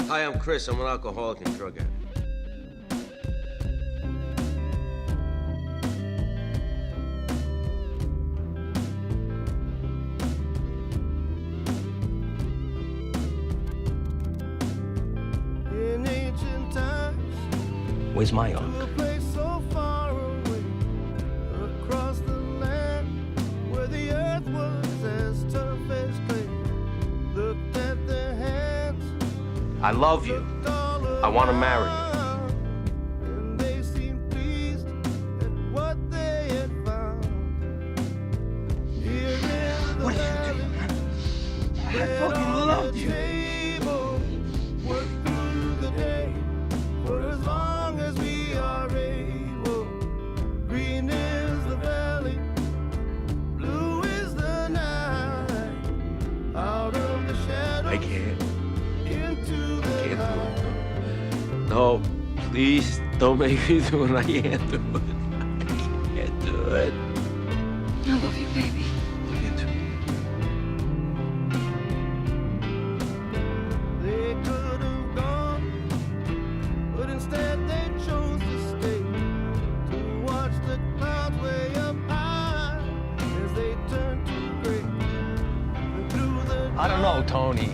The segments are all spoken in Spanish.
Hi, I'm Chris. I'm an alcoholic and drug addict. Where's my arc? I love you. I want to marry you. What are you doing, man? I fucking love you. I can't. I can't do it. No, please don't make me do it. I can't do it. I can't do it. I love you, baby. Love you too. They could have gone, but instead they chose to stay to watch the clouds way up high as they turned to gray. And through the I don't know, Tony.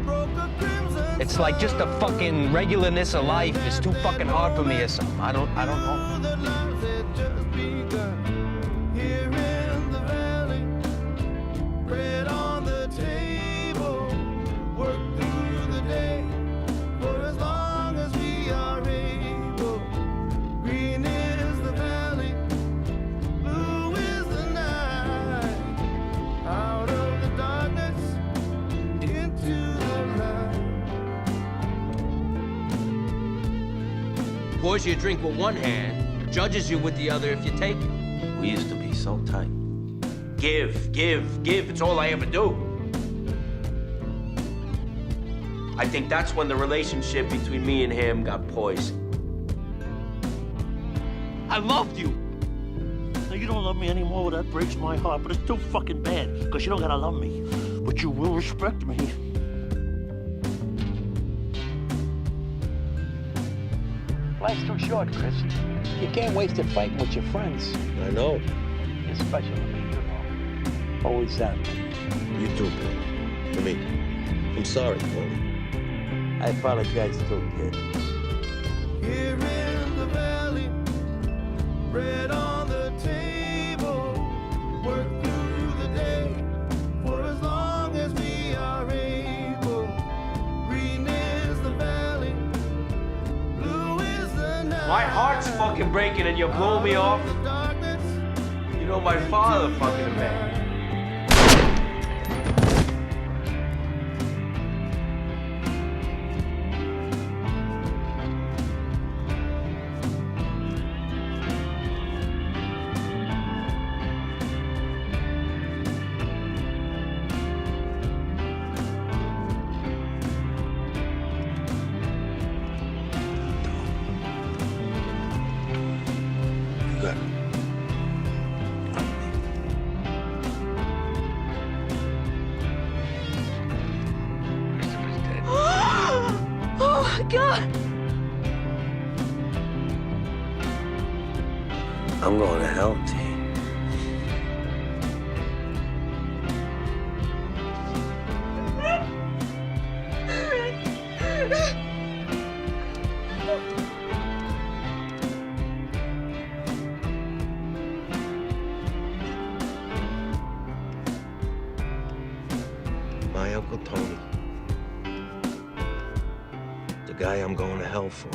broke a crimson It's like just the fucking regularness of life is too fucking hard for me or something. I don't know. the lives had just begun. Here in the valley, bread on the table, work through the day for as long as we are able. Green is the valley, blue is the night. Out of the darkness into the light. Pours you a drink with one hand, judges you with the other if you take it. We used to be so tight. Give, give, give. It's all I ever do. I think that's when the relationship between me and him got poisoned. I loved you. Now, you don't love me anymore, well, that breaks my heart, but it's too fucking bad, because you don't gotta love me, but you will respect me. Life's too short, Chris. You can't waste it fighting with your friends. I know. You're special to me, you know. Always have been. You too, Bill. I mean, I'm sorry, Tony. I apologize too, kid. Here in the valley, bread on the table, work through the day for as long as we are able. Green is the valley, blue is the night. My heart's fucking breaking and you're blowing me off. The darkness You know my father fucking a man. You got it. Christopher's dead. Oh my God! I'm going to hell, T. My Uncle Tony. The guy I'm going to hell for.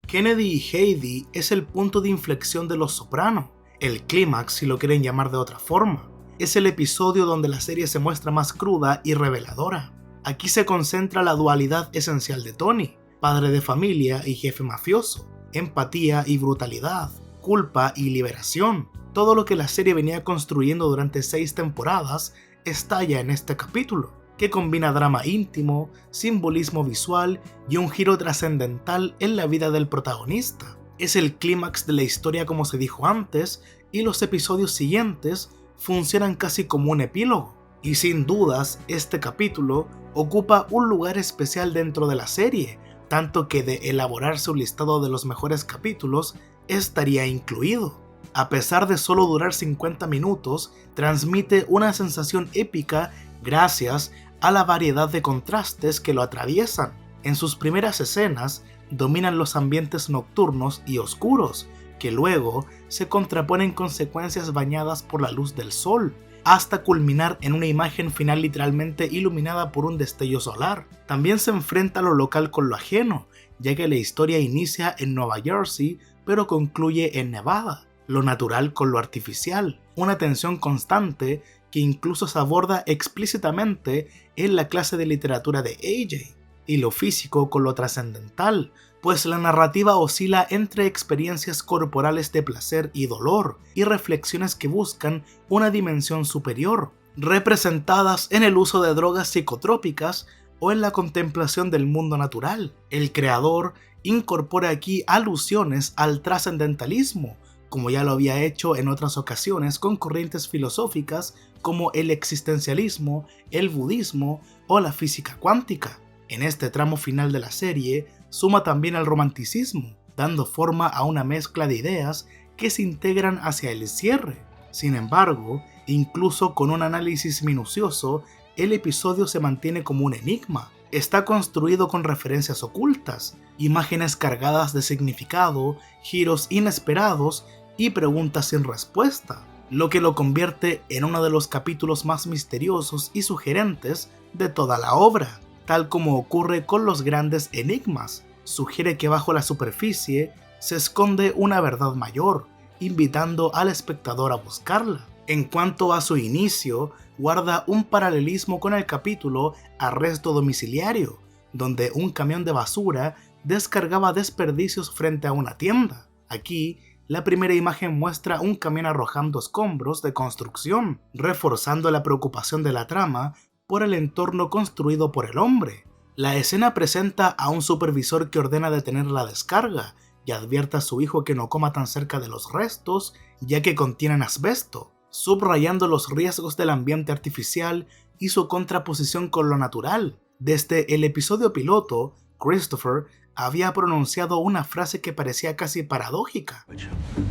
Kennedy y Heidi es el punto de inflexión de Los Soprano, el clímax si lo quieren llamar de otra forma. Es el episodio donde la serie se muestra más cruda y reveladora. Aquí se concentra la dualidad esencial de Tony, padre de familia y jefe mafioso, empatía y brutalidad, culpa y liberación. Todo lo que la serie venía construyendo durante 6 temporadas estalla en este capítulo, que combina drama íntimo, simbolismo visual y un giro trascendental en la vida del protagonista. Es el clímax de la historia como se dijo antes, y los episodios siguientes funcionan casi como un epílogo. Y sin dudas, este capítulo ocupa un lugar especial dentro de la serie, tanto que de elaborarse un listado de los mejores capítulos, estaría incluido. A pesar de solo durar 50 minutos, transmite una sensación épica gracias a la variedad de contrastes que lo atraviesan. En sus primeras escenas dominan los ambientes nocturnos y oscuros, que luego se contraponen con secuencias bañadas por la luz del sol, hasta culminar en una imagen final literalmente iluminada por un destello solar. También se enfrenta lo local con lo ajeno, ya que la historia inicia en Nueva Jersey, pero concluye en Nevada, lo natural con lo artificial, una tensión constante que incluso se aborda explícitamente en la clase de literatura de AJ, y lo físico con lo trascendental, pues la narrativa oscila entre experiencias corporales de placer y dolor y reflexiones que buscan una dimensión superior, representadas en el uso de drogas psicotrópicas o en la contemplación del mundo natural. El creador incorpora aquí alusiones al trascendentalismo, como ya lo había hecho en otras ocasiones con corrientes filosóficas como el existencialismo, el budismo o la física cuántica. En este tramo final de la serie, suma también al romanticismo, dando forma a una mezcla de ideas que se integran hacia el cierre. Sin embargo, incluso con un análisis minucioso, el episodio se mantiene como un enigma. Está construido con referencias ocultas, imágenes cargadas de significado, giros inesperados y preguntas sin respuesta, lo que lo convierte en uno de los capítulos más misteriosos y sugerentes de toda la obra. Tal como ocurre con los grandes enigmas, sugiere que bajo la superficie se esconde una verdad mayor, invitando al espectador a buscarla. En cuanto a su inicio, guarda un paralelismo con el capítulo Arresto Domiciliario, donde un camión de basura descargaba desperdicios frente a una tienda. Aquí, la primera imagen muestra un camión arrojando escombros de construcción, reforzando la preocupación de la trama por el entorno construido por el hombre. La escena presenta a un supervisor que ordena detener la descarga y advierte a su hijo que no coma tan cerca de los restos, ya que contienen asbesto, subrayando los riesgos del ambiente artificial y su contraposición con lo natural. Desde el episodio piloto, Christopher había pronunciado una frase que parecía casi paradójica.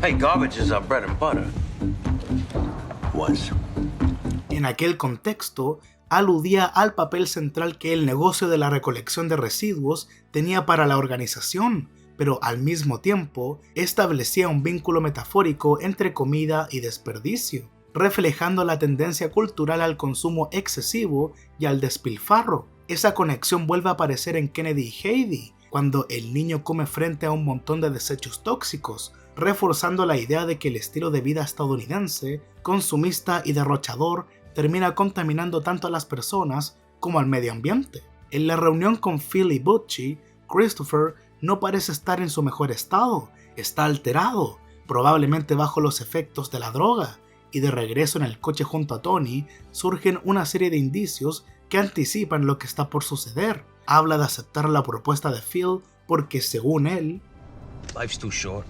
Hey, garbage is our bread and butter. Was. En aquel contexto, aludía al papel central que el negocio de la recolección de residuos tenía para la organización, pero al mismo tiempo establecía un vínculo metafórico entre comida y desperdicio, reflejando la tendencia cultural al consumo excesivo y al despilfarro. Esa conexión vuelve a aparecer en Kennedy y Heidi, cuando el niño come frente a un montón de desechos tóxicos, reforzando la idea de que el estilo de vida estadounidense, consumista y derrochador, termina contaminando tanto a las personas como al medio ambiente. En la reunión con Phil y Butchie, Christopher no parece estar en su mejor estado, está alterado, probablemente bajo los efectos de la droga, y de regreso en el coche junto a Tony, surgen una serie de indicios que anticipan lo que está por suceder. Habla de aceptar la propuesta de Phil porque, según él, Life's too short.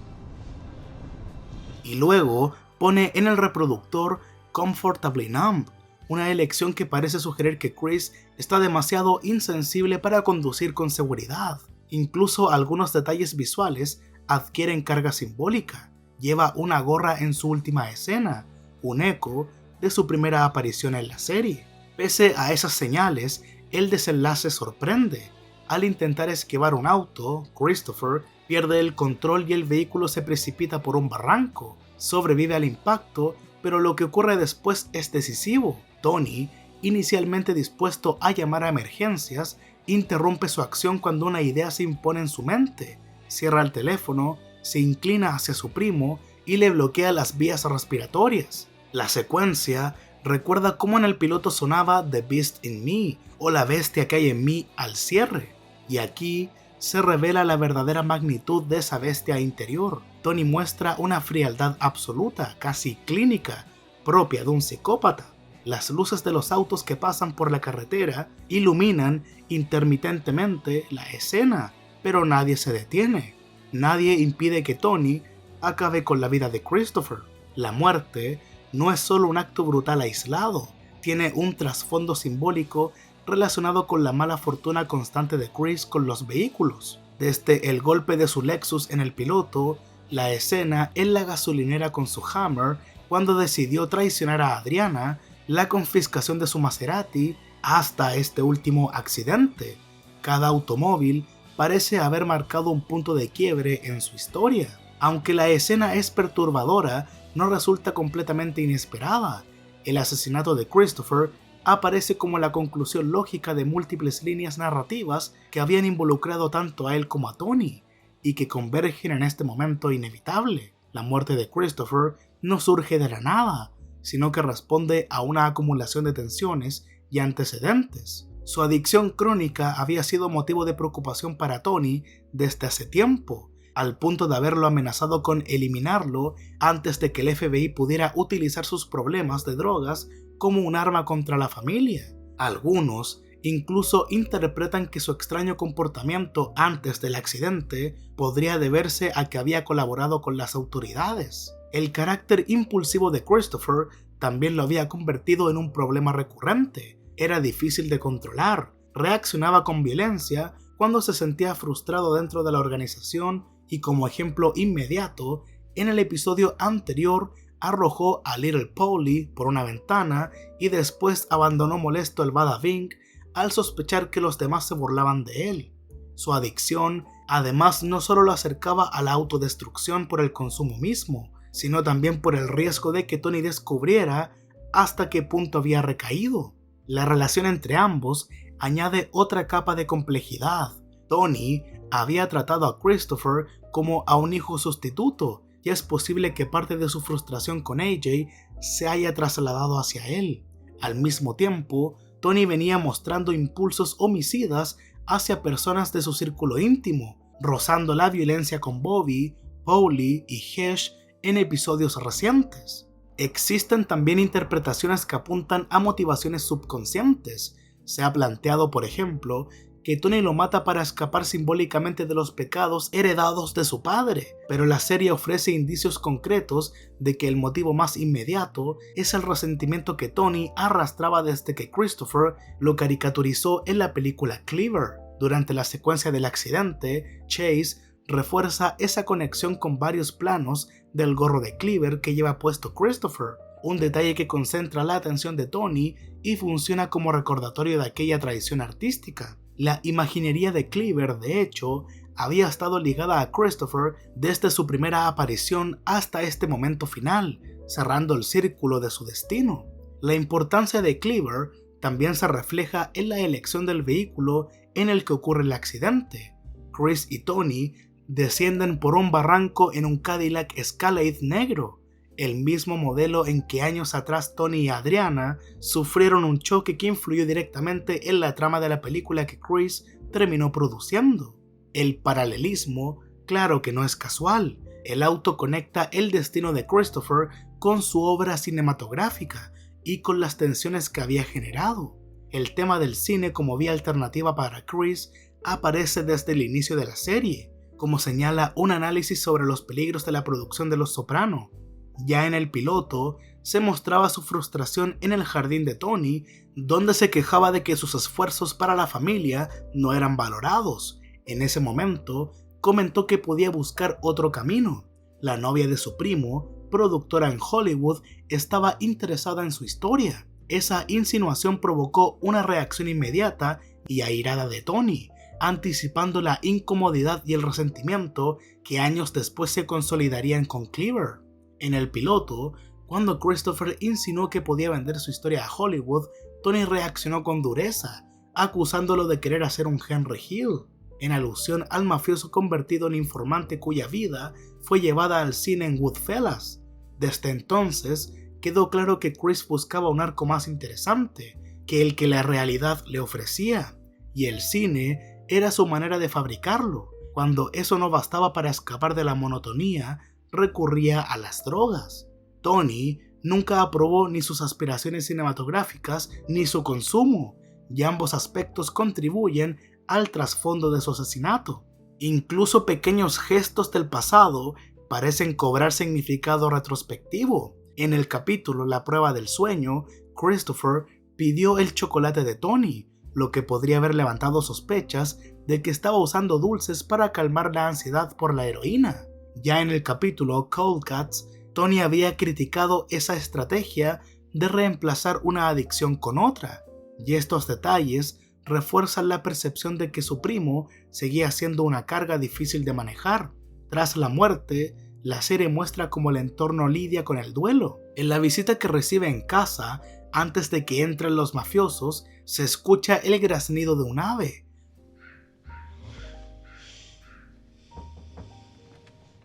y luego pone en el reproductor Comfortably Numb, una elección que parece sugerir que Chris está demasiado insensible para conducir con seguridad. Incluso algunos detalles visuales adquieren carga simbólica. Lleva una gorra en su última escena, un eco de su primera aparición en la serie. Pese a esas señales, el desenlace sorprende. Al intentar esquivar un auto, Christopher pierde el control y el vehículo se precipita por un barranco. Sobrevive al impacto, pero lo que ocurre después es decisivo. Tony, inicialmente dispuesto a llamar a emergencias, interrumpe su acción cuando una idea se impone en su mente. Cierra el teléfono, se inclina hacia su primo y le bloquea las vías respiratorias. La secuencia recuerda cómo en el piloto sonaba The Beast in Me o La bestia que hay en mí al cierre, y aquí se revela la verdadera magnitud de esa bestia interior. Tony muestra una frialdad absoluta, casi clínica, propia de un psicópata. Las luces de los autos que pasan por la carretera iluminan intermitentemente la escena, pero nadie se detiene. nadie impide que Tony acabe con la vida de Christopher. La muerte no es solo un acto brutal aislado, tiene un trasfondo simbólico relacionado con la mala fortuna constante de Chris con los vehículos. Desde el golpe de su Lexus en el piloto, la escena en la gasolinera con su Hammer cuando decidió traicionar a Adriana, la confiscación de su Maserati, hasta este último accidente. Cada automóvil parece haber marcado un punto de quiebre en su historia. Aunque la escena es perturbadora, no resulta completamente inesperada. El asesinato de Christopher aparece como la conclusión lógica de múltiples líneas narrativas que habían involucrado tanto a él como a Tony, y que convergen en este momento inevitable. La muerte de Christopher no surge de la nada, sino que responde a una acumulación de tensiones y antecedentes. Su adicción crónica había sido motivo de preocupación para Tony desde hace tiempo, al punto de haberlo amenazado con eliminarlo antes de que el FBI pudiera utilizar sus problemas de drogas como un arma contra la familia. Algunos incluso interpretan que su extraño comportamiento antes del accidente podría deberse a que había colaborado con las autoridades. El carácter impulsivo de Christopher también lo había convertido en un problema recurrente. Era difícil de controlar, reaccionaba con violencia cuando se sentía frustrado dentro de la organización y, como ejemplo inmediato, en el episodio anterior arrojó a Little Polly por una ventana y después abandonó molesto el Bada Bing al sospechar que los demás se burlaban de él. Su adicción además no solo lo acercaba a la autodestrucción por el consumo mismo, sino también por el riesgo de que Tony descubriera hasta qué punto había recaído. La relación entre ambos añade otra capa de complejidad. Tony había tratado a Christopher como a un hijo sustituto, y es posible que parte de su frustración con AJ se haya trasladado hacia él. Al mismo tiempo, Tony venía mostrando impulsos homicidas hacia personas de su círculo íntimo, rozando la violencia con Bobby, Paulie y Hesh en episodios recientes. Existen también interpretaciones que apuntan a motivaciones subconscientes. Se ha planteado, por ejemplo, que Tony lo mata para escapar simbólicamente de los pecados heredados de su padre, pero la serie ofrece indicios concretos de que el motivo más inmediato es el resentimiento que Tony arrastraba desde que Christopher lo caricaturizó en la película Cleaver. Durante la secuencia del accidente, Chase refuerza esa conexión con varios planos del gorro de Cleaver que lleva puesto Christopher, un detalle que concentra la atención de Tony y funciona como recordatorio de aquella tradición artística. La imaginería de Cleaver, de hecho, había estado ligada a Christopher desde su primera aparición hasta este momento final, cerrando el círculo de su destino. La importancia de Cleaver también se refleja en la elección del vehículo en el que ocurre el accidente. Chris y Tony descienden por un barranco en un Cadillac Escalade negro, el mismo modelo en que años atrás Tony y Adriana sufrieron un choque que influyó directamente en la trama de la película que Chris terminó produciendo. El paralelismo, claro que no es casual. El auto conecta el destino de Christopher con su obra cinematográfica y con las tensiones que había generado. El tema del cine como vía alternativa para Chris aparece desde el inicio de la serie, como señala un análisis sobre los peligros de la producción de Los Soprano. Ya en el piloto se mostraba su frustración en el jardín de Tony, donde se quejaba de que sus esfuerzos para la familia no eran valorados. En ese momento comentó que podía buscar otro camino. La novia de su primo, productora en Hollywood, estaba interesada en su historia. Esa insinuación provocó una reacción inmediata y airada de Tony, anticipando la incomodidad y el resentimiento que años después se consolidarían con Cleaver. En el piloto, cuando Christopher insinuó que podía vender su historia a Hollywood, Tony reaccionó con dureza, acusándolo de querer hacer un Henry Hill, en alusión al mafioso convertido en informante cuya vida fue llevada al cine en Goodfellas. Desde entonces, quedó claro que Chris buscaba un arco más interesante que el que la realidad le ofrecía, y el cine era su manera de fabricarlo. Cuando eso no bastaba para escapar de la monotonía, recurría a las drogas. Tony nunca aprobó ni sus aspiraciones cinematográficas ni su consumo, y ambos aspectos contribuyen al trasfondo de su asesinato. Incluso pequeños gestos del pasado parecen cobrar significado retrospectivo. En el capítulo La prueba del sueño, Christopher pidió el chocolate de Tony, lo que podría haber levantado sospechas de que estaba usando dulces para calmar la ansiedad por la heroína. Ya en el capítulo Cold Cuts, Tony había criticado esa estrategia de reemplazar una adicción con otra, y estos detalles refuerzan la percepción de que su primo seguía siendo una carga difícil de manejar. Tras la muerte, la serie muestra cómo el entorno lidia con el duelo. En la visita que recibe en casa, antes de que entren los mafiosos, se escucha el graznido de un ave.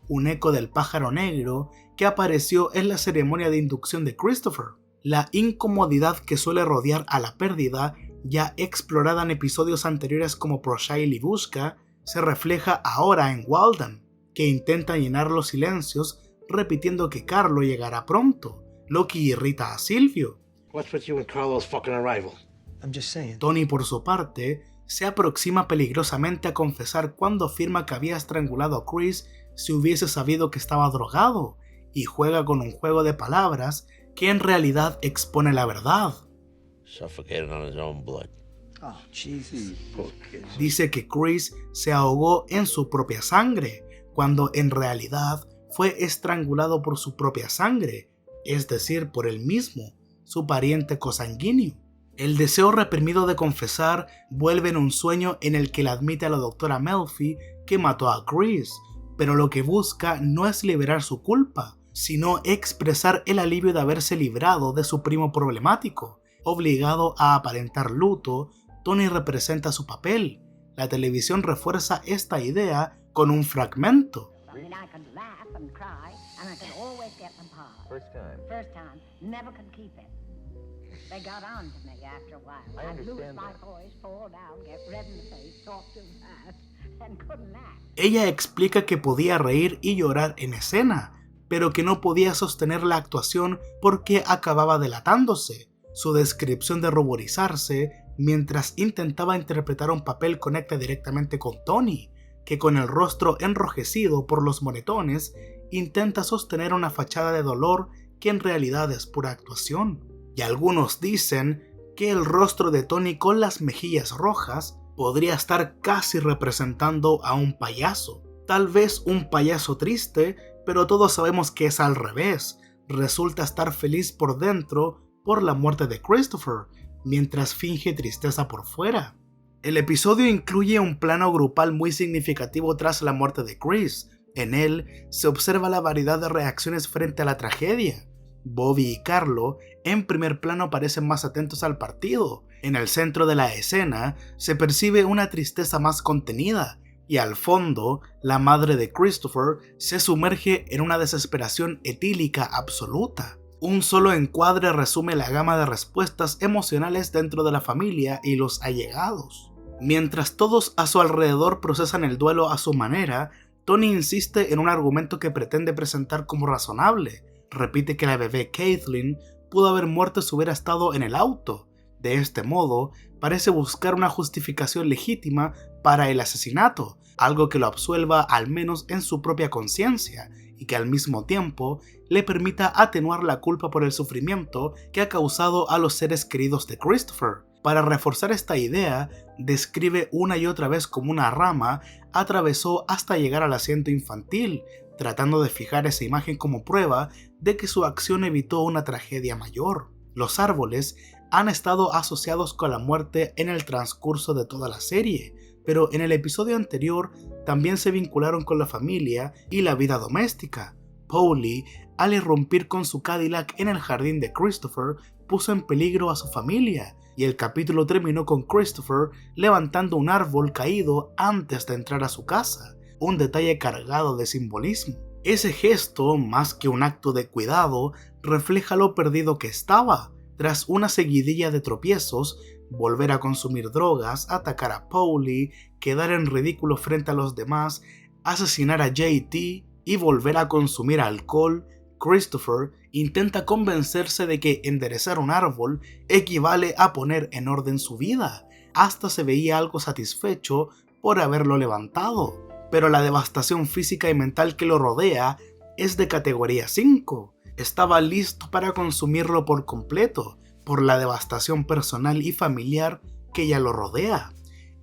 Un eco del pájaro negro que apareció en la ceremonia de inducción de Christopher. La incomodidad que suele rodear a la pérdida, ya explorada en episodios anteriores como Proshai y Libushka, se refleja ahora en Walden, que intenta llenar los silencios repitiendo que Carlo llegará pronto, lo que irrita a Silvio. What's with you and Carlo's fucking arrival? I'm just saying. Tony, por su parte, se aproxima peligrosamente a confesar cuando afirma que había estrangulado a Chris si hubiese sabido que estaba drogado, y juega con un juego de palabras que en realidad expone la verdad. Suffocated on his own blood. Oh, Jesus. Dice que Chris se ahogó en su propia sangre, cuando en realidad fue estrangulado por su propia sangre, es decir, por él mismo, su pariente cosanguíneo. El deseo reprimido de confesar vuelve en un sueño en el que le admite a la doctora Melfi que mató a Chris, pero lo que busca no es liberar su culpa, sino expresar el alivio de haberse librado de su primo problemático. Obligado a aparentar luto, Tony representa su papel. La televisión refuerza esta idea con un fragmento. Ella explica que podía reír y llorar en escena, pero que no podía sostener la actuación porque acababa delatándose. Su descripción de ruborizarse mientras intentaba interpretar un papel conecta directamente con Tony, que con el rostro enrojecido por los moretones intenta sostener una fachada de dolor que en realidad es pura actuación. Y algunos dicen que el rostro de Tony con las mejillas rojas podría estar casi representando a un payaso. Tal vez un payaso triste, pero todos sabemos que es al revés. Resulta estar feliz por dentro por la muerte de Christopher, mientras finge tristeza por fuera. El episodio incluye un plano grupal muy significativo tras la muerte de Chris. En él se observa la variedad de reacciones frente a la tragedia. Bobby y Carlo en primer plano parecen más atentos al partido. En el centro de la escena se percibe una tristeza más contenida, y al fondo, la madre de Christopher se sumerge en una desesperación etílica absoluta. Un solo encuadre resume la gama de respuestas emocionales dentro de la familia y los allegados. Mientras todos a su alrededor procesan el duelo a su manera, Tony insiste en un argumento que pretende presentar como razonable. Repite que la bebé Caitlin pudo haber muerto si hubiera estado en el auto. De este modo, parece buscar una justificación legítima para el asesinato, algo que lo absuelva al menos en su propia conciencia, y que al mismo tiempo le permita atenuar la culpa por el sufrimiento que ha causado a los seres queridos de Christopher. Para reforzar esta idea, describe una y otra vez cómo una rama atravesó hasta llegar al asiento infantil, tratando de fijar esa imagen como prueba de que su acción evitó una tragedia mayor. Los árboles han estado asociados con la muerte en el transcurso de toda la serie, pero en el episodio anterior también se vincularon con la familia y la vida doméstica. Paulie, al irrumpir con su Cadillac en el jardín de Christopher, puso en peligro a su familia, y el capítulo terminó con Christopher levantando un árbol caído antes de entrar a su casa, un detalle cargado de simbolismo. Ese gesto, más que un acto de cuidado, refleja lo perdido que estaba. Tras una seguidilla de tropiezos, volver a consumir drogas, atacar a Paulie, quedar en ridículo frente a los demás, asesinar a JT y volver a consumir alcohol, Christopher intenta convencerse de que enderezar un árbol equivale a poner en orden su vida. Hasta se veía algo satisfecho por haberlo levantado. pero la devastación física y mental que lo rodea es de categoría 5. Estaba listo para consumirlo por completo, por la devastación personal y familiar que ya lo rodea.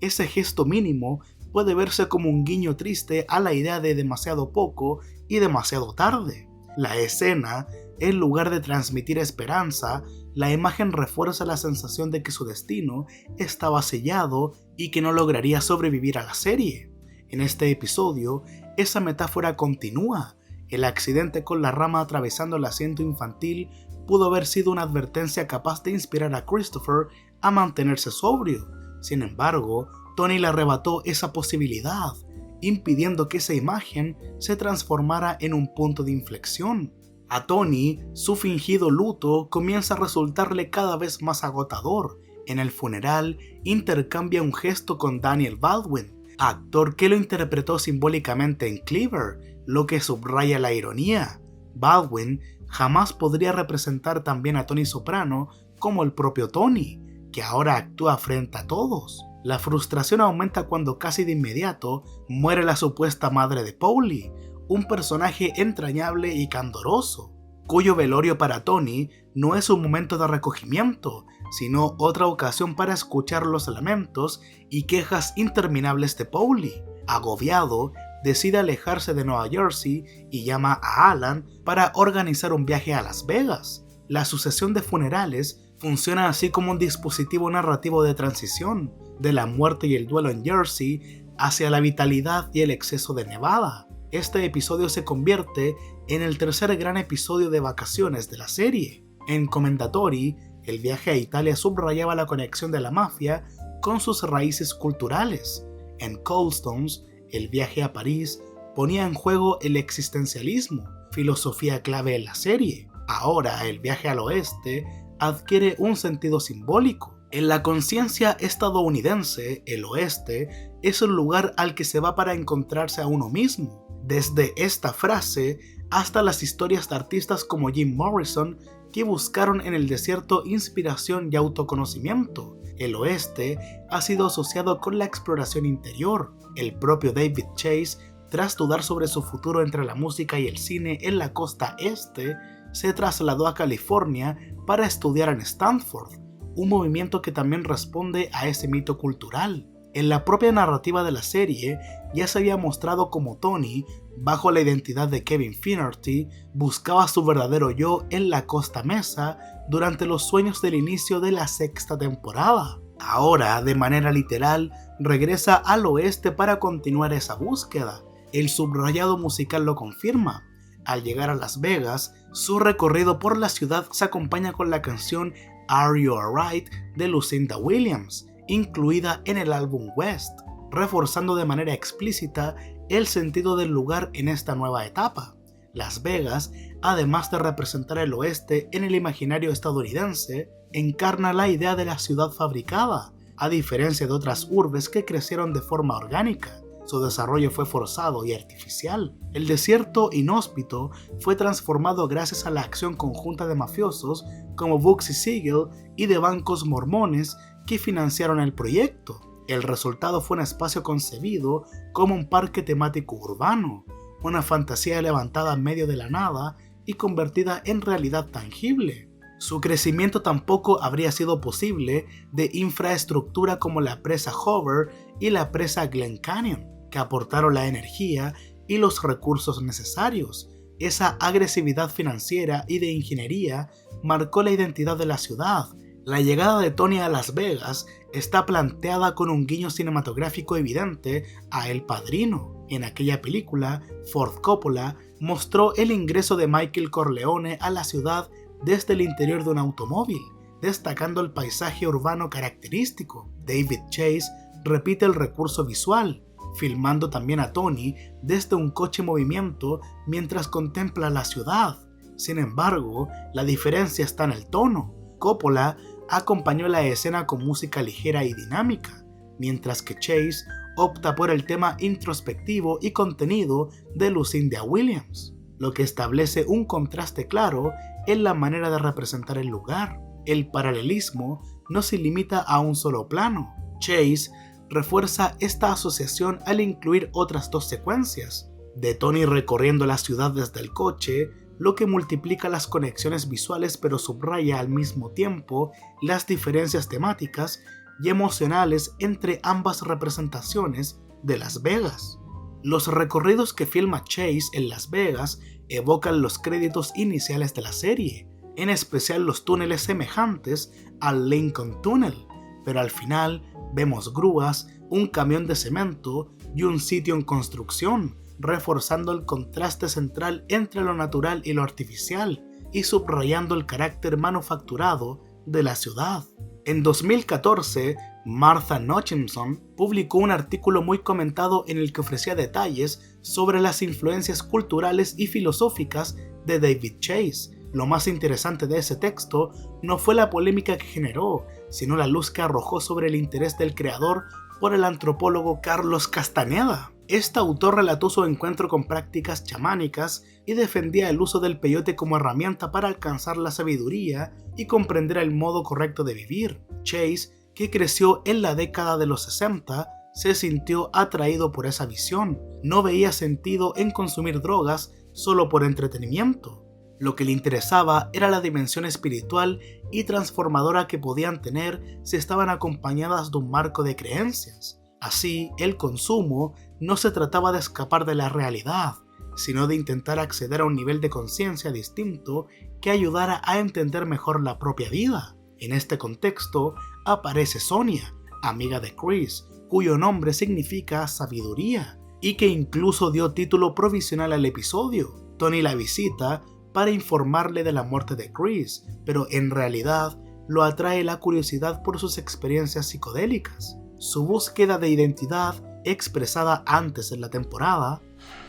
Ese gesto mínimo puede verse como un guiño triste a la idea de demasiado poco y demasiado tarde. La escena, en lugar de transmitir esperanza, la imagen refuerza la sensación de que su destino estaba sellado y que no lograría sobrevivir a la serie. En este episodio, esa metáfora continúa. El accidente con la rama atravesando el asiento infantil pudo haber sido una advertencia capaz de inspirar a Christopher a mantenerse sobrio. Sin embargo, Tony le arrebató esa posibilidad, impidiendo que esa imagen se transformara en un punto de inflexión. A Tony, su fingido luto comienza a resultarle cada vez más agotador. En el funeral, intercambia un gesto con Daniel Baldwin, actor que lo interpretó simbólicamente en Cleaver, lo que subraya la ironía. Baldwin jamás podría representar tan bien a Tony Soprano como el propio Tony, que ahora actúa frente a todos. La frustración aumenta cuando casi de inmediato muere la supuesta madre de Paulie, un personaje entrañable y candoroso, cuyo velorio para Tony no es un momento de recogimiento, sino otra ocasión para escuchar los lamentos y quejas interminables de Paulie. Agobiado, decide alejarse de Nueva Jersey y llama a Alan para organizar un viaje a Las Vegas. La sucesión de funerales funciona así como un dispositivo narrativo de transición de la muerte y el duelo en Jersey hacia la vitalidad y el exceso de Nevada. Este episodio se convierte en el tercer gran episodio de vacaciones de la serie. En Commendatori, el viaje a Italia subrayaba la conexión de la mafia con sus raíces culturales. En Cold Stones, el viaje a París ponía en juego el existencialismo, filosofía clave en la serie. Ahora, el viaje al oeste adquiere un sentido simbólico. En la conciencia estadounidense, el oeste es un lugar al que se va para encontrarse a uno mismo. Desde esta frase hasta las historias de artistas como Jim Morrison que buscaron en el desierto inspiración y autoconocimiento. El oeste ha sido asociado con la exploración interior. El propio David Chase, tras dudar sobre su futuro entre la música y el cine en la costa este, se trasladó a California para estudiar en Stanford, un movimiento que también responde a ese mito cultural. En la propia narrativa de la serie ya se había mostrado como Tony, bajo la identidad de Kevin Finnerty, buscaba su verdadero yo en la Costa Mesa durante los sueños del inicio de la sexta temporada. Ahora, de manera literal, regresa al oeste para continuar esa búsqueda. El subrayado musical lo confirma. Al llegar a Las Vegas, su recorrido por la ciudad se acompaña con la canción Are You Alright de Lucinda Williams, incluida en el álbum West, reforzando de manera explícita el sentido del lugar en esta nueva etapa. Las Vegas, además de representar el oeste en el imaginario estadounidense, encarna la idea de la ciudad fabricada, a diferencia de otras urbes que crecieron de forma orgánica. Su desarrollo fue forzado y artificial. El desierto inhóspito fue transformado gracias a la acción conjunta de mafiosos como Bugsy Siegel y de bancos mormones que financiaron el proyecto. El resultado fue un espacio concebido como un parque temático urbano, una fantasía levantada en medio de la nada y convertida en realidad tangible. Su crecimiento tampoco habría sido posible de infraestructura como la presa Hoover y la presa Glen Canyon, que aportaron la energía y los recursos necesarios. Esa agresividad financiera y de ingeniería marcó la identidad de la ciudad. La llegada de Tony a Las Vegas está planteada con un guiño cinematográfico evidente a El Padrino. En aquella película, Ford Coppola mostró el ingreso de Michael Corleone a la ciudad desde el interior de un automóvil, destacando el paisaje urbano característico. David Chase repite el recurso visual, filmando también a Tony desde un coche en movimiento mientras contempla la ciudad. Sin embargo, la diferencia está en el tono. Coppola acompañó la escena con música ligera y dinámica, mientras que Chase opta por el tema introspectivo y contenido de Lucinda Williams, lo que establece un contraste claro en la manera de representar el lugar. El paralelismo no se limita a un solo plano. Chase refuerza esta asociación al incluir otras dos secuencias, de Tony recorriendo la ciudad desde el coche, lo que multiplica las conexiones visuales pero subraya al mismo tiempo las diferencias temáticas y emocionales entre ambas representaciones de Las Vegas. Los recorridos que filma Chase en Las Vegas evocan los créditos iniciales de la serie, en especial los túneles semejantes al Lincoln Tunnel, pero al final vemos grúas, un camión de cemento y un sitio en construcción, reforzando el contraste central entre lo natural y lo artificial y subrayando el carácter manufacturado de la ciudad. En 2014, Martha Hutchinson publicó un artículo muy comentado en el que ofrecía detalles sobre las influencias culturales y filosóficas de David Chase. Lo más interesante de ese texto no fue la polémica que generó, sino la luz que arrojó sobre el interés del creador por el antropólogo Carlos Castaneda. Este autor relató su encuentro con prácticas chamánicas y defendía el uso del peyote como herramienta para alcanzar la sabiduría y comprender el modo correcto de vivir. Chase, que creció en la década de los 60, se sintió atraído por esa visión. No veía sentido en consumir drogas solo por entretenimiento. Lo que le interesaba era la dimensión espiritual y transformadora que podían tener si estaban acompañadas de un marco de creencias. Así, el consumo no se trataba de escapar de la realidad, sino de intentar acceder a un nivel de conciencia distinto que ayudara a entender mejor la propia vida. En este contexto aparece Sonia, amiga de Chris, cuyo nombre significa sabiduría, y que incluso dio título provisional al episodio. Tony la visita para informarle de la muerte de Chris, pero en realidad lo atrae la curiosidad por sus experiencias psicodélicas. Su búsqueda de identidad, expresada antes en la temporada,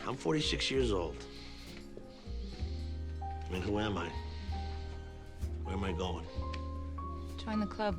I'm 46 years old. And who am I? Where am I going? Join the club.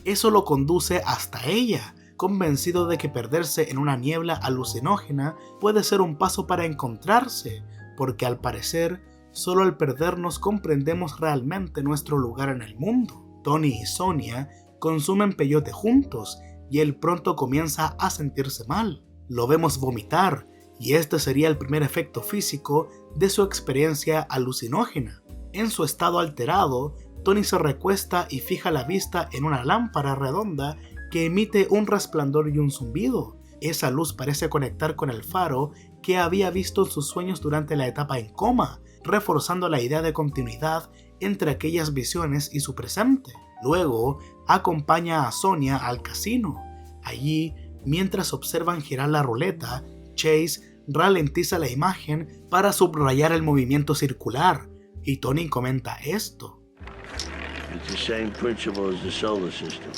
eso lo conduce hasta ella, convencido de que perderse en una niebla alucinógena puede ser un paso para encontrarse, porque al parecer, solo al perdernos comprendemos realmente nuestro lugar en el mundo. Tony y Sonia consumen peyote juntos y él pronto comienza a sentirse mal. Lo vemos vomitar y este sería el primer efecto físico de su experiencia alucinógena. En su estado alterado, Tony se recuesta y fija la vista en una lámpara redonda que emite un resplandor y un zumbido. Esa luz parece conectar con el faro que había visto en sus sueños durante la etapa en coma, reforzando la idea de continuidad entre aquellas visiones y su presente. Luego, acompaña a Sonia al casino. Allí, mientras observan girar la ruleta, Chase ralentiza la imagen para subrayar el movimiento circular, y Tony comenta esto. It's the same principle as the solar system.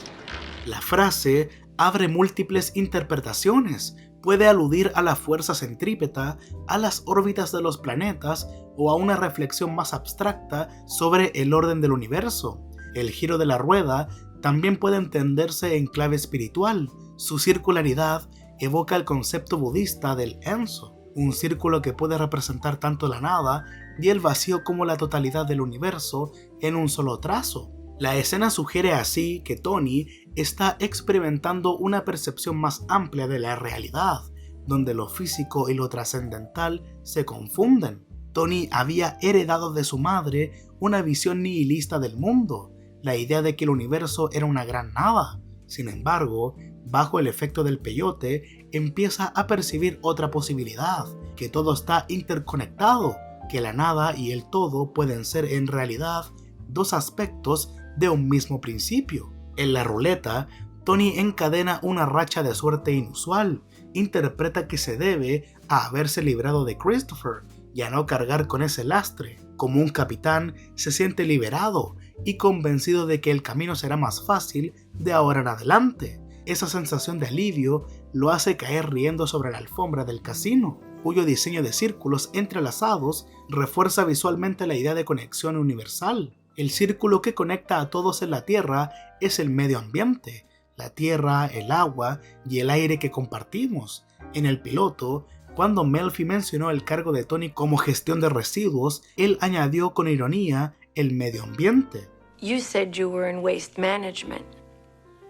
La frase abre múltiples interpretaciones. Puede aludir a la fuerza centrípeta, a las órbitas de los planetas o a una reflexión más abstracta sobre el orden del universo. El giro de la rueda también puede entenderse en clave espiritual. Su circularidad evoca el concepto budista del Enso, un círculo que puede representar tanto la nada y el vacío como la totalidad del universo en un solo trazo. La escena sugiere así que Tony está experimentando una percepción más amplia de la realidad, donde lo físico y lo trascendental se confunden. Tony había heredado de su madre una visión nihilista del mundo, la idea de que el universo era una gran nada. Sin embargo, bajo el efecto del peyote, empieza a percibir otra posibilidad, que todo está interconectado, que la nada y el todo pueden ser en realidad dos aspectos de un mismo principio. En la ruleta, Tony encadena una racha de suerte inusual. Interpreta que se debe a haberse librado de Christopher y a no cargar con ese lastre. Como un capitán, se siente liberado y convencido de que el camino será más fácil de ahora en adelante. Esa sensación de alivio lo hace caer riendo sobre la alfombra del casino, cuyo diseño de círculos entrelazados refuerza visualmente la idea de conexión universal. El círculo que conecta a todos en la Tierra es el medio ambiente, la tierra, el agua y el aire que compartimos. En el piloto, cuando Melfi mencionó el cargo de Tony como gestión de residuos, él añadió con ironía el medio ambiente. You said you were in waste management.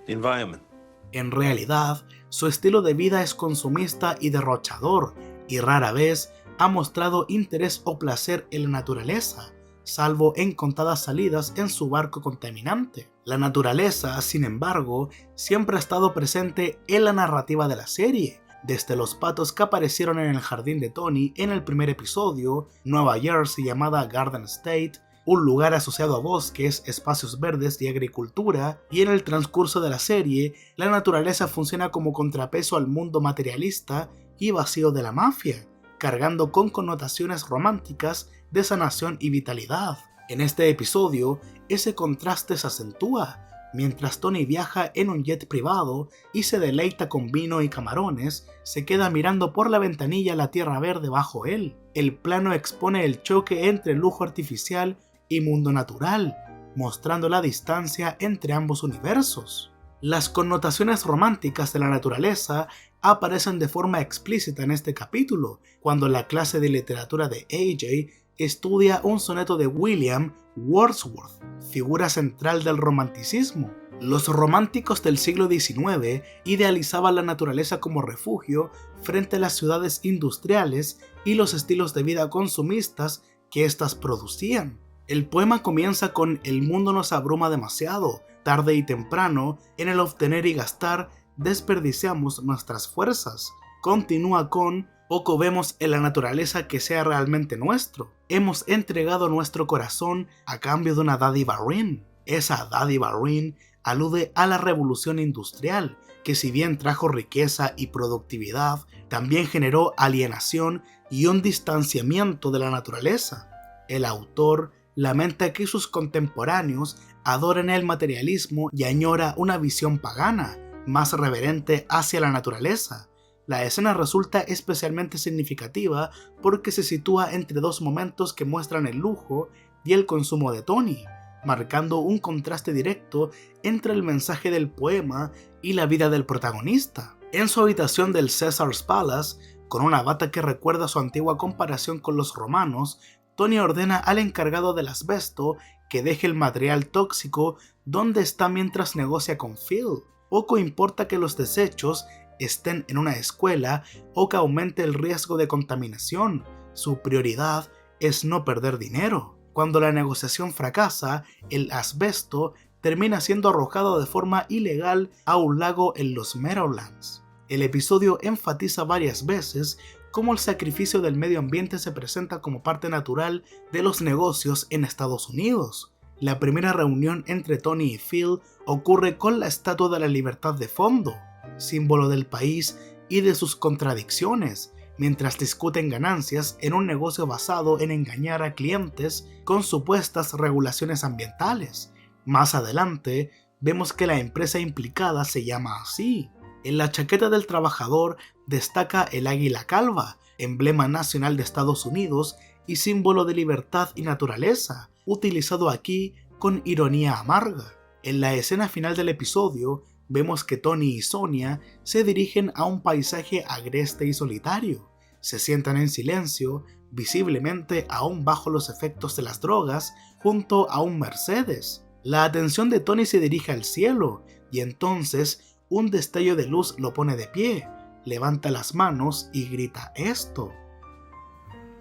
The environment. En realidad, su estilo de vida es consumista y derrochador, y rara vez ha mostrado interés o placer en la naturaleza, salvo en contadas salidas en su barco contaminante. La naturaleza, sin embargo, siempre ha estado presente en la narrativa de la serie, desde los patos que aparecieron en el jardín de Tony en el primer episodio, Nueva Jersey llamada Garden State, un lugar asociado a bosques, espacios verdes y agricultura, y en el transcurso de la serie, la naturaleza funciona como contrapeso al mundo materialista y vacío de la mafia, cargando con connotaciones románticas de sanación y vitalidad. En este episodio, ese contraste se acentúa, mientras Tony viaja en un jet privado y se deleita con vino y camarones, se queda mirando por la ventanilla la tierra verde bajo él. El plano expone el choque entre lujo artificial y mundo natural, mostrando la distancia entre ambos universos. Las connotaciones románticas de la naturaleza aparecen de forma explícita en este capítulo, cuando la clase de literatura de AJ estudia un soneto de William Wordsworth, figura central del romanticismo. Los románticos del siglo XIX idealizaban la naturaleza como refugio frente a las ciudades industriales y los estilos de vida consumistas que éstas producían. El poema comienza con "El mundo nos abruma demasiado, tarde y temprano, en el obtener y gastar, desperdiciamos nuestras fuerzas". Continúa con "Poco vemos en la naturaleza que sea realmente nuestro. Hemos entregado nuestro corazón a cambio de una dádiva ruin". Esa dádiva ruin alude a la revolución industrial, que si bien trajo riqueza y productividad, también generó alienación y un distanciamiento de la naturaleza. El autor lamenta que sus contemporáneos adoren el materialismo y añora una visión pagana, más reverente hacia la naturaleza. La escena resulta especialmente significativa porque se sitúa entre dos momentos que muestran el lujo y el consumo de Tony, marcando un contraste directo entre el mensaje del poema y la vida del protagonista. En su habitación del Caesar's Palace, con una bata que recuerda su antigua comparación con los romanos, Tony ordena al encargado del asbesto que deje el material tóxico donde está mientras negocia con Phil. Poco importa que los desechos estén en una escuela o que aumente el riesgo de contaminación, su prioridad es no perder dinero. Cuando la negociación fracasa, el asbesto termina siendo arrojado de forma ilegal a un lago en los Meadowlands. El episodio enfatiza varias veces cómo el sacrificio del medio ambiente se presenta como parte natural de los negocios en Estados Unidos. La primera reunión entre Tony y Phil ocurre con la Estatua de la Libertad de fondo, símbolo del país y de sus contradicciones, mientras discuten ganancias en un negocio basado en engañar a clientes con supuestas regulaciones ambientales. Más adelante, vemos que la empresa implicada se llama así. En la chaqueta del trabajador destaca el águila calva, emblema nacional de Estados Unidos y símbolo de libertad y naturaleza, utilizado aquí con ironía amarga. En la escena final del episodio, vemos que Tony y Sonia se dirigen a un paisaje agreste y solitario. Se sientan en silencio, visiblemente aún bajo los efectos de las drogas, junto a un Mercedes. La atención de Tony se dirige al cielo, y entonces un destello de luz lo pone de pie, levanta las manos y grita esto.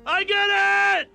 I get it!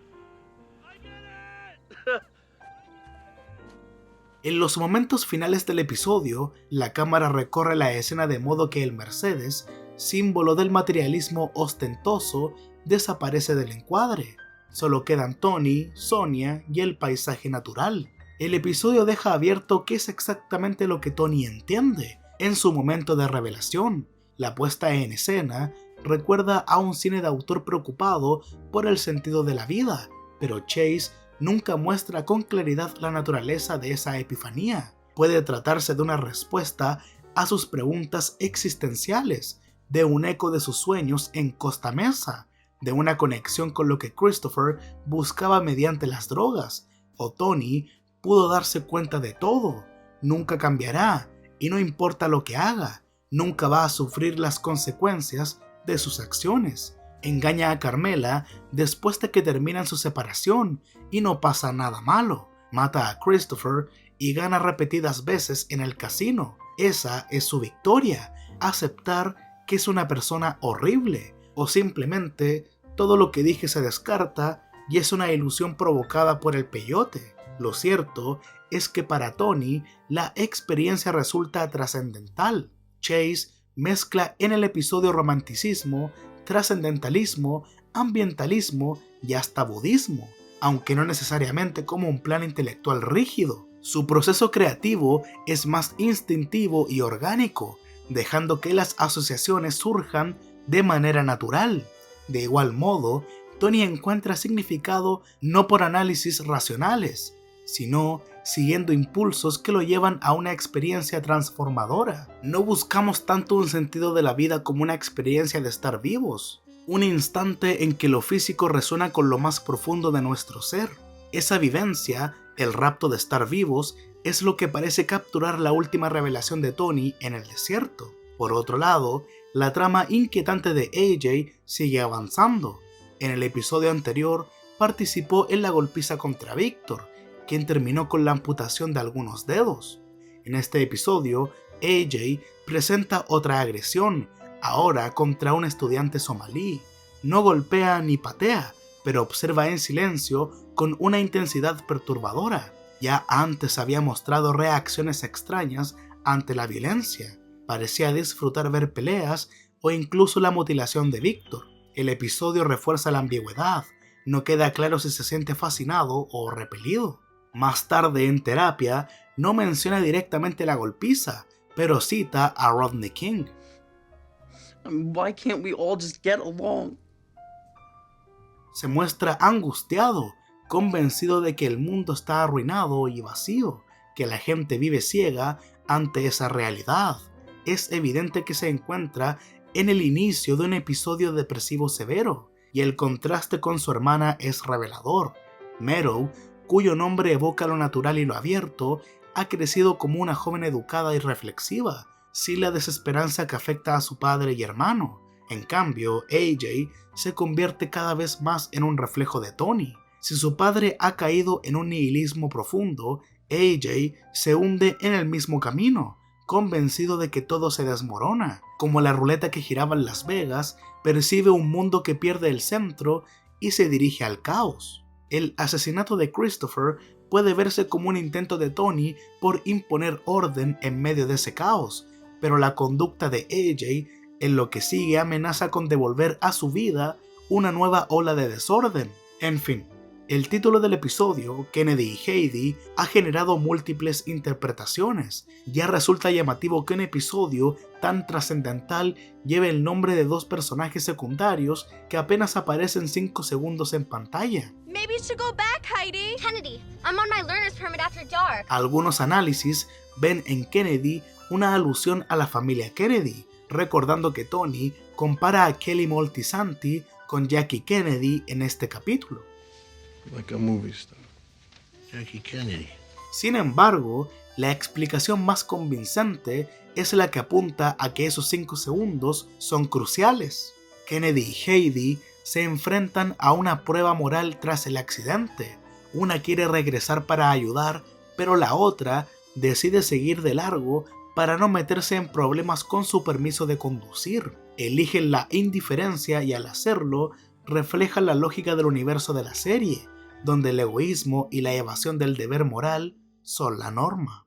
En los momentos finales del episodio, la cámara recorre la escena de modo que el Mercedes, símbolo del materialismo ostentoso, desaparece del encuadre. Solo quedan Tony, Sonia y el paisaje natural. El episodio deja abierto qué es exactamente lo que Tony entiende en su momento de revelación. La puesta en escena recuerda a un cine de autor preocupado por el sentido de la vida, pero Chase nunca muestra con claridad la naturaleza de esa epifanía. Puede tratarse de una respuesta a sus preguntas existenciales, de un eco de sus sueños en Costa Mesa, de una conexión con lo que Christopher buscaba mediante las drogas, o Tony pudo darse cuenta de todo, nunca cambiará, y no importa lo que haga, nunca va a sufrir las consecuencias de sus acciones. Engaña a Carmela después de que terminan su separación y no pasa nada malo. Mata a Christopher y gana repetidas veces en el casino. Esa es su victoria, aceptar que es una persona horrible, o simplemente todo lo que dije se descarta y es una ilusión provocada por el peyote. Lo cierto es que para Tony la experiencia resulta trascendental. Chase mezcla en el episodio romanticismo, trascendentalismo, ambientalismo y hasta budismo, aunque no necesariamente como un plan intelectual rígido. Su proceso creativo es más instintivo y orgánico, dejando que las asociaciones surjan de manera natural. De igual modo, Tony encuentra significado no por análisis racionales, sino siguiendo impulsos que lo llevan a una experiencia transformadora. No buscamos tanto un sentido de la vida como una experiencia de estar vivos, un instante en que lo físico resuena con lo más profundo de nuestro ser. Esa vivencia, el rapto de estar vivos, es lo que parece capturar la última revelación de Tony en el desierto. Por otro lado, la trama inquietante de AJ sigue avanzando. En el episodio anterior participó en la golpiza contra Victor, quien terminó con la amputación de algunos dedos. En este episodio, AJ presenta otra agresión, ahora contra un estudiante somalí. No golpea ni patea, pero observa en silencio con una intensidad perturbadora. Ya antes había mostrado reacciones extrañas ante la violencia. Parecía disfrutar ver peleas o incluso la mutilación de Victor. El episodio refuerza la ambigüedad. No queda claro si se siente fascinado o repelido. Más tarde en terapia, no menciona directamente la golpiza, pero cita a Rodney King. Why can't we all just get along? Se muestra angustiado, convencido de que el mundo está arruinado y vacío, que la gente vive ciega ante esa realidad. Es evidente que se encuentra en el inicio de un episodio depresivo severo, y el contraste con su hermana es revelador. Meadow, cuyo nombre evoca lo natural y lo abierto, ha crecido como una joven educada y reflexiva, sin la desesperanza que afecta a su padre y hermano. En cambio, AJ se convierte cada vez más en un reflejo de Tony. Si su padre ha caído en un nihilismo profundo, AJ se hunde en el mismo camino, convencido de que todo se desmorona. Como la ruleta que giraba en Las Vegas, percibe un mundo que pierde el centro y se dirige al caos. El asesinato de Christopher puede verse como un intento de Tony por imponer orden en medio de ese caos, pero la conducta de AJ en lo que sigue amenaza con devolver a su vida una nueva ola de desorden. En fin, el título del episodio, Kennedy y Heidi, ha generado múltiples interpretaciones. Ya resulta llamativo que un episodio tan trascendental lleve el nombre de dos personajes secundarios que apenas aparecen 5 segundos en pantalla. Maybe you should go back, Heidi. Kennedy, I'm on my learner's permit after dark. Algunos análisis ven en Kennedy una alusión a la familia Kennedy, recordando que Tony compara a Kelly Moltisanti con Jackie Kennedy en este capítulo. Like a movie star. Jackie Kennedy. Sin embargo, la explicación más convincente es la que apunta a que esos 5 segundos son cruciales. Kennedy y Heidi se enfrentan a una prueba moral tras el accidente. Una quiere regresar para ayudar, pero la otra decide seguir de largo para no meterse en problemas con su permiso de conducir. Eligen la indiferencia y al hacerlo reflejan la lógica del universo de la serie, donde el egoísmo y la evasión del deber moral son la norma.